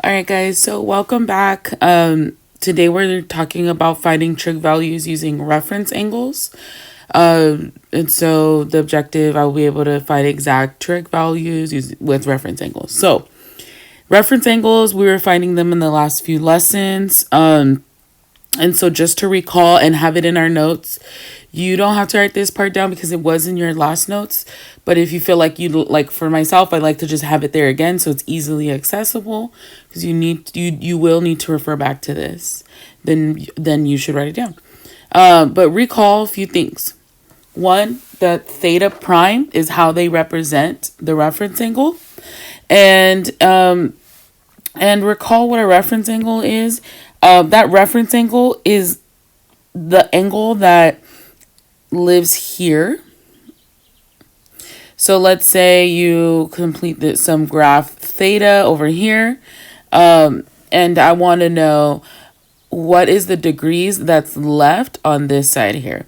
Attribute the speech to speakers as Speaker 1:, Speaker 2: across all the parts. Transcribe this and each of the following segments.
Speaker 1: All right, guys. So welcome back. Today we're talking about finding trig values using reference angles. And so the objective, I'll be able to find exact trig values with reference angles. So reference angles, we were finding them in the last few lessons. And so just to recall and have it in our notes, you don't have to write this part down because it was in your last notes. But if you feel like like for myself, I like to just have it there again so it's easily accessible because you will need to refer back to this. Then you should write it down. But recall a few things. One, that theta prime is how they represent the reference angle. And recall what a reference angle is. That reference angle is the angle that lives here. So let's say you complete some graph theta over here. And I want to know what is the degrees that's left on this side here.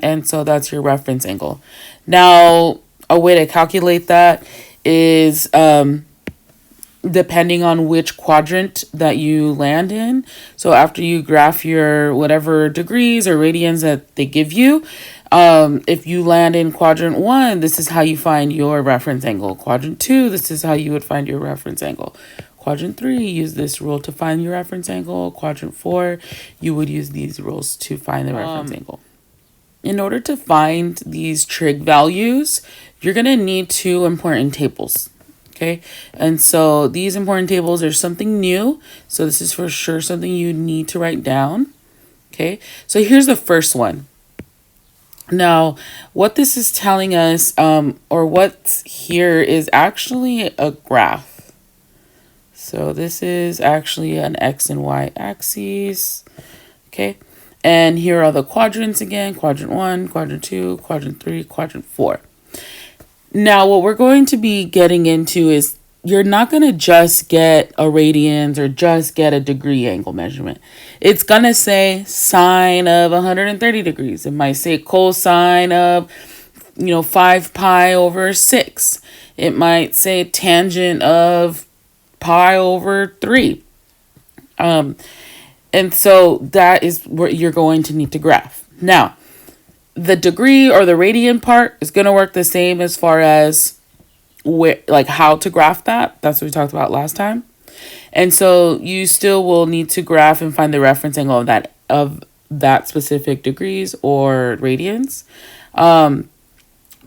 Speaker 1: And so that's your reference angle. Now, a way to calculate that is depending on which quadrant that you land in. So after you graph your whatever degrees or radians that they give you, if you land in quadrant 1, this is how you find your reference angle. Quadrant 2, this is how you would find your reference angle. Quadrant 3, use this rule to find your reference angle. Quadrant 4, you would use these rules to find the reference angle. In order to find these trig values, you're going to need two important tables. Okay, and so these important tables are something new. So this is for sure something you need to write down. Okay, so here's the first one. Now, what this is telling us, or what's here is actually a graph. So this is actually an X and Y axis. Okay, and here are the quadrants again, quadrant 1, quadrant 2, quadrant 3, quadrant 4. Now, what we're going to be getting into is you're not going to just get a radians or just get a degree angle measurement. It's going to say sine of 130 degrees. It might say cosine of, 5 pi over 6. It might say tangent of pi over 3. And so that is what you're going to need to graph. Now, the degree or the radian part is going to work the same as far as how to graph that. That's what we talked about last time. And so you still will need to graph and find the reference angle of that specific degrees or radians. But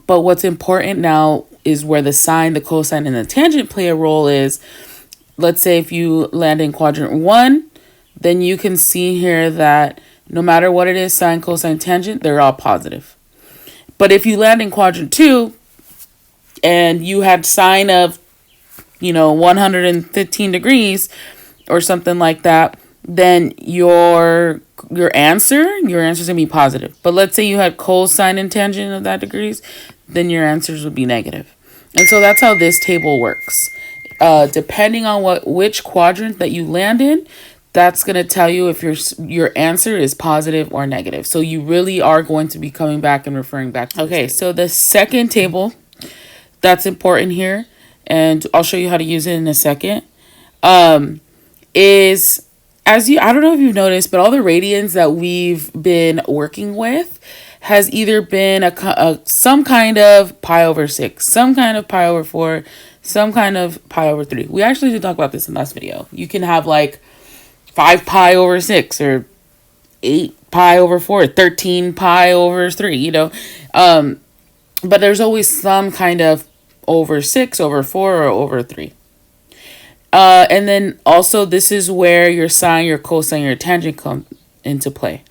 Speaker 1: what's important now is where the sine, the cosine, and the tangent play a role is, let's say if you land in quadrant 1, then you can see here that no matter what it is, sine, cosine, tangent, they're all positive. But if you land in quadrant 2 and you had sine of, 115 degrees or something like that, then your answer is going to be positive. But let's say you had cosine and tangent of that degrees, then your answers would be negative. And so that's how this table works. Depending on which quadrant that you land in, that's going to tell you if your answer is positive or negative. So you really are going to be coming back and referring back to Okay, so the second table that's important here, and I'll show you how to use it in a second, is, I don't know if you've noticed, but all the radians that we've been working with has either been some kind of pi over 6, some kind of pi over 4, some kind of pi over 3. We actually did talk about this in last video. You can have 5 pi over 6 or 8 pi over 4, 13 pi over 3, but there's always some kind of over 6, over 4, or over 3. And then also this is where your sine, your cosine, your tangent come into play.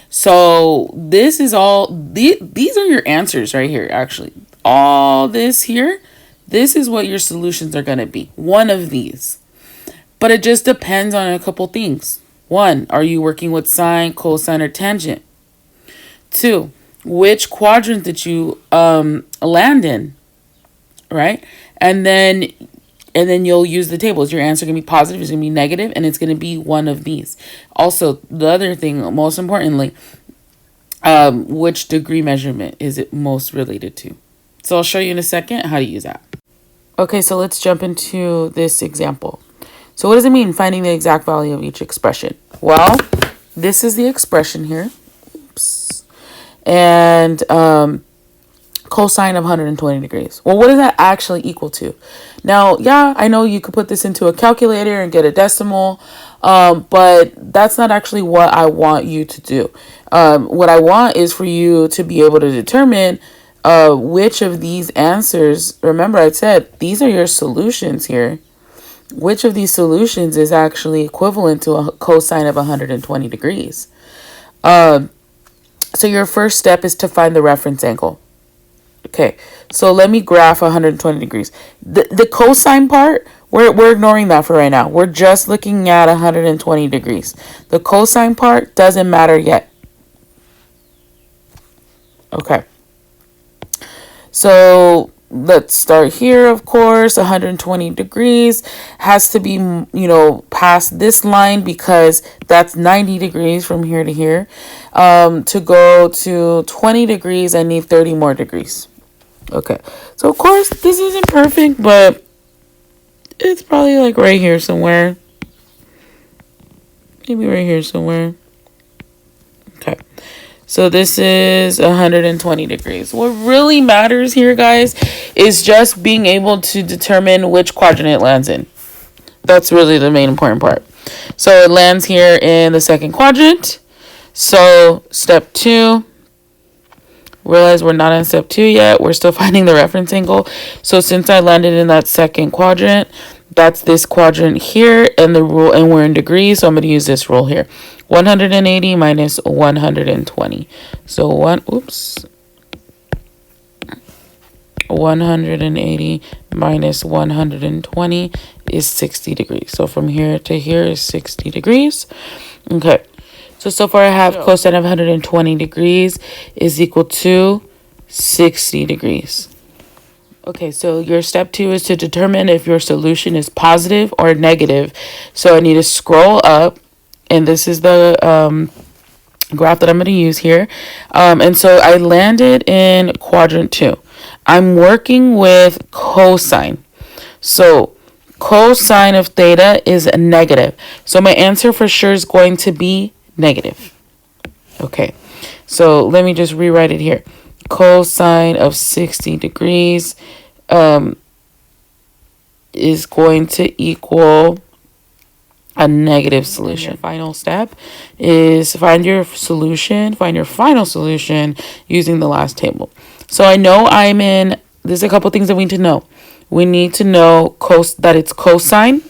Speaker 1: So this is all, these are your answers right here, actually. All this here, this is what your solutions are going to be. One of these. But it just depends on a couple things. 1, are you working with sine, cosine, or tangent? 2, which quadrant did you land in, right? And then you'll use the tables. Your answer is going to be positive, it's going to be negative, and it's going to be one of these. Also, the other thing, most importantly, which degree measurement is it most related to? So I'll show you in a second how to use that. Okay, so let's jump into this example. So what does it mean, finding the exact value of each expression? Well, this is the expression here. Oops. And cosine of 120 degrees. Well, what does that actually equal to? Now, yeah, I know you could put this into a calculator and get a decimal, but that's not actually what I want you to do. What I want is for you to be able to determine which of these answers, remember I said these are your solutions here, which of these solutions is actually equivalent to a cosine of 120 degrees. So your first step is to find the reference angle. Okay, so let me graph 120 degrees. The cosine part, we're ignoring that for right now. We're just looking at 120 degrees. The cosine part doesn't matter yet. Okay. So let's start here, of course. 120 degrees has to be, past this line because that's 90 degrees from here to here. To go to 20 degrees, I need 30 more degrees. Okay, so of course this isn't perfect, but it's probably like right here somewhere. Maybe right here somewhere. Okay, so this is 120 degrees. What really matters here, guys, is just being able to determine which quadrant it lands in. That's really the main important part. So it lands here in the second quadrant. So step 2. Realize we're not in step 2 yet. We're still finding the reference angle. So since I landed in that second quadrant, that's this quadrant here, and the rule, and we're in degrees, so I'm going to use this rule here. 180 minus 120. So 180 minus 120 is 60 degrees. So from here to here is 60 degrees. Okay. So far I have cosine of 120 degrees is equal to 60 degrees. Okay, so your step 2 is to determine if your solution is positive or negative. So I need to scroll up, and this is the graph that I'm going to use here. And so I landed in quadrant 2. I'm working with cosine. So cosine of theta is negative. So my answer for sure is going to be negative. Okay, so let me just rewrite it here. Cosine of 60 degrees is going to equal a negative solution. Your final step is find your final solution using the last table. So I know there's a couple things that we need to know. We need to know that it's cosine.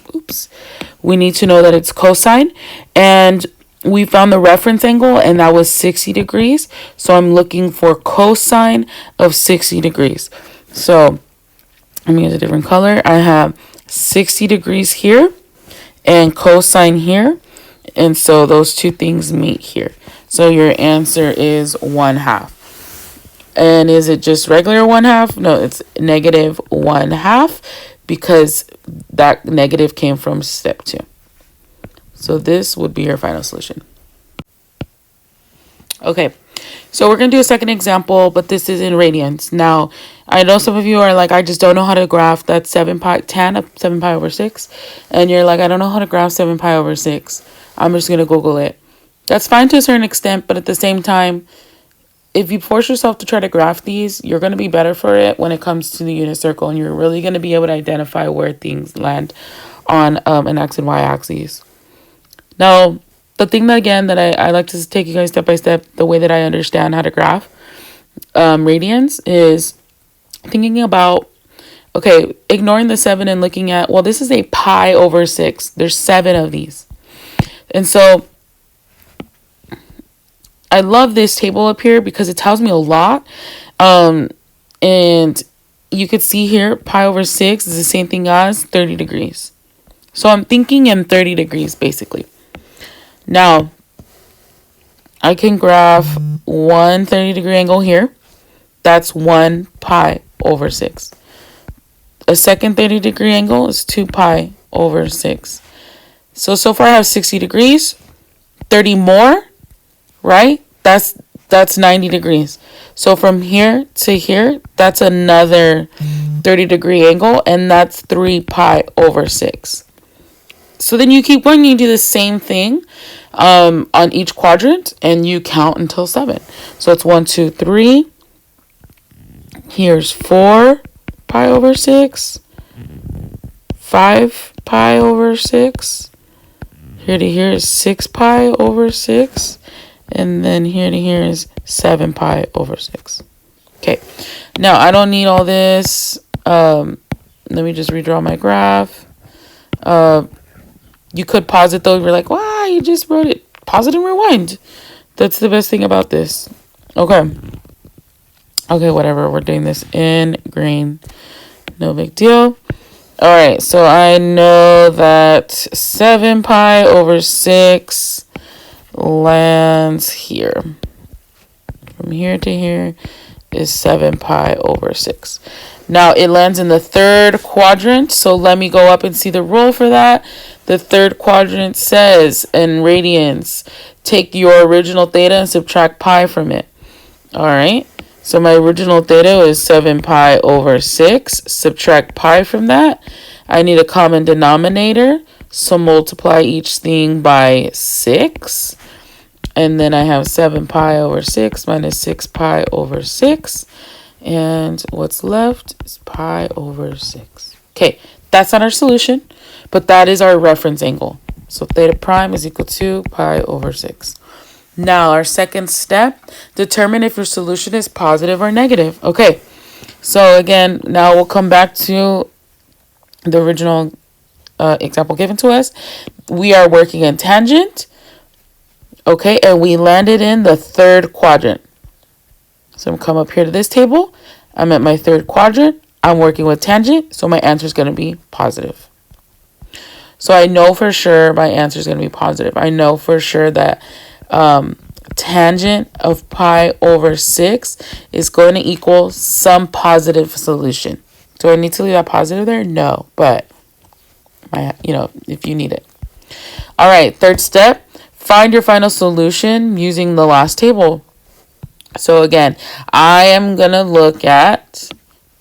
Speaker 1: We need to know that it's cosine, and we found the reference angle, and that was 60 degrees. So I'm looking for cosine of 60 degrees. So let me use a different color. I have 60 degrees here and cosine here. And so those two things meet here. So your answer is 1/2. And is it just regular 1/2? No, it's negative 1/2 because that negative came from step 2. So this would be your final solution. Okay, so we're going to do a second example, but this is in radians. Now, I know some of you are like, I just don't know how to graph that 7 pi over 6. And you're like, I don't know how to graph 7 pi over 6. I'm just going to Google it. That's fine to a certain extent, but at the same time, if you force yourself to try to graph these, you're going to be better for it when it comes to the unit circle, and you're really going to be able to identify where things land on an X and Y axes. Now, the thing that I like to take you guys step by step, the way that I understand how to graph radians is thinking about, okay, ignoring the 7 and looking at, well, this is a pi over 6. There's 7 of these. And so I love this table up here because it tells me a lot. And you could see here, pi over 6 is the same thing as 30 degrees. So I'm thinking in 30 degrees, basically. Now, I can graph one 30-degree angle here. That's 1 pi over 6. A second 30-degree angle is 2 pi over 6. So far I have 60 degrees. 30 more, right? That's 90 degrees. So from here to here, that's another 30-degree angle, and that's 3 pi over 6. So then you keep going, you do the same thing on each quadrant, and you count until 7. So it's 1, 2, 3. Here's 4 pi over 6. 5 pi over 6. Here to here is 6 pi over 6. And then here to here is 7 pi over 6. Okay, now I don't need all this. Let me just redraw my graph. You could pause it though. You're like, wow, you just wrote it. Pause it and rewind. That's the best thing about this. Okay. Okay, whatever. We're doing this in green. No big deal. All right, so I know that 7 pi over 6 lands here. From here to here is 7 pi over 6. Now, it lands in the third quadrant, so let me go up and see the rule for that. The third quadrant says, in radians, take your original theta and subtract pi from it. All right, so my original theta is 7 pi over 6. Subtract pi from that. I need a common denominator, so multiply each thing by 6. And then I have 7 pi over 6 minus 6 pi over 6. And what's left is pi over 6. Okay, that's not our solution, but that is our reference angle. So theta prime is equal to pi over 6. Now, our second step, determine if your solution is positive or negative. Okay, so again, now we'll come back to the original example given to us. We are working in tangent. Okay, and we landed in the third quadrant. So I'm come up here to this table. I'm at my third quadrant. I'm working with tangent, so my answer is going to be positive. So I know for sure my answer is going to be positive. I know for sure that tangent of pi over 6 is going to equal some positive solution. Do I need to leave that positive there? No, but if you need it. All right, third step, find your final solution using the last table. So again, I am going to look at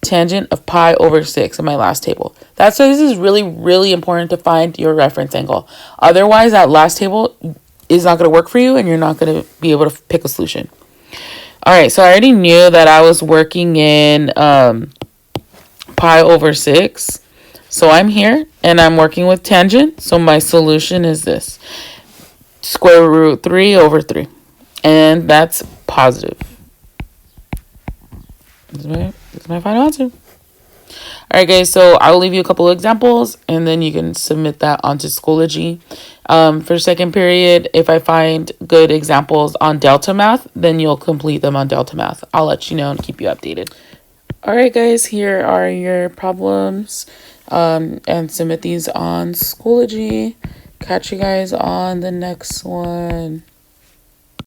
Speaker 1: tangent of pi over 6 in my last table. That's why this is really, really important to find your reference angle. Otherwise, that last table is not going to work for you and you're not going to be able to pick a solution. All right, so I already knew that I was working in pi over 6. So I'm here and I'm working with tangent. So my solution is this. Square root 3 over 3. And that's positive. That's my final answer. All right, guys. So I'll leave you a couple of examples, and then you can submit that onto Schoology. For second period, if I find good examples on Delta Math, then you'll complete them on Delta Math. I'll let you know and keep you updated. All right, guys. Here are your problems, and submit these on Schoology. Catch you guys on the next one.